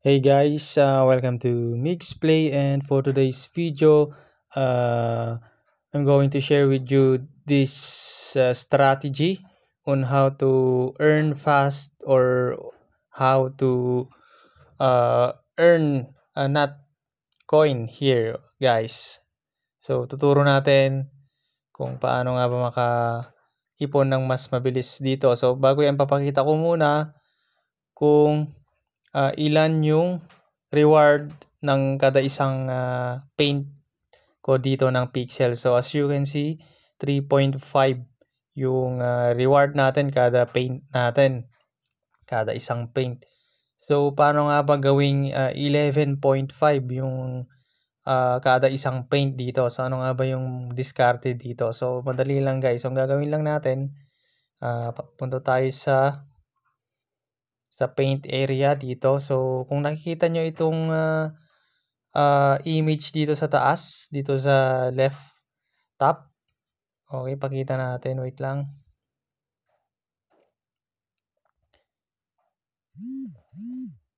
Hey guys, welcome to Mix Play, and for today's video, I'm going to share with you this strategy on how to earn fast or how to earn a nut coin here, guys. So tuturo natin kung paano nga ba maka-ipon ng mas mabilis dito. So bago yan, papakita ko muna kung ilan yung reward ng kada isang paint ko dito ng pixel. So as you can see, 3.5 yung reward natin kada paint natin, kada isang paint. So paano nga ba gawing 11.5 yung kada isang paint dito? So ano nga ba yung diskarte dito? So madali lang guys. So ang gagawin lang natin, punta tayo sa paint area dito. So kung nakikita nyo itong image dito sa taas, dito sa left top. Okay, pakita natin. Wait lang.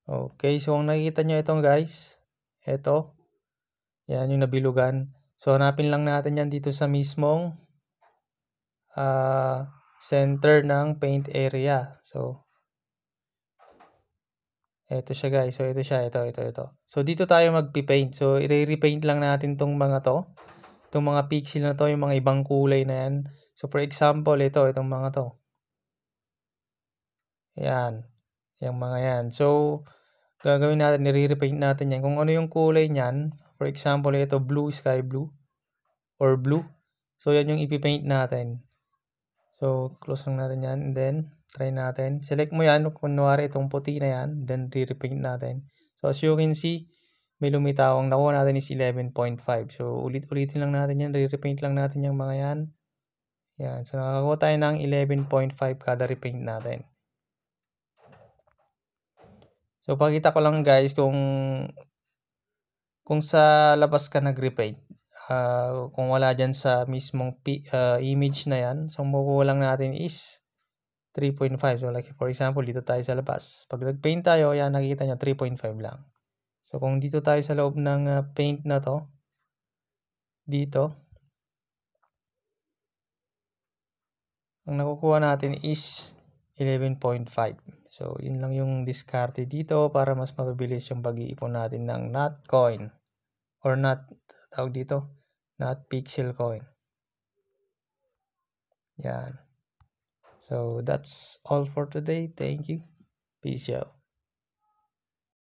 Okay, so kung nakikita nyo itong guys, ito. Yan yung nabilugan. So hanapin lang natin yan dito sa mismong center ng paint area. So ito siya guys. So ito siya. Ito. So dito tayo magpipaint. So i-repaint lang natin tong mga to. Itong mga pixel na to, yung mga ibang kulay na yan. So for example, itong mga to. Yan. Yung mga yan. So gagawin natin, nire-repaint natin yan. Kung ano yung kulay niyan, for example, ito blue, sky blue, or blue. So yan yung ipipaint natin. So close lang natin yan, and then try natin. Select mo yan, kunwari itong puti na yan, then re-repaint natin. So as you can see, may lumitaw. Ang nakuha natin is 11.5. So ulit-ulitin lang natin yan, re-repaint lang natin yung mga yan. Yan. So nakakuha tayo ng 11.5 kada repaint natin. So pakita ko lang guys kung sa labas ka nag-repaint. Kung wala dyan sa mismong image na yan, so makukuha lang natin is 3.5. So like for example, dito tayo sa labas. Pag nag-paint tayo, yan nakikita nyo 3.5 lang. So kung dito tayo sa loob ng paint na to, dito, ang nakukuha natin is 11.5. So yun lang yung diskarte dito para mas mapabilis yung pag-iipon natin ng nut coin. Or not, tawag dito, not pixel coin. Yan. So that's all for today. Thank you. Peace out.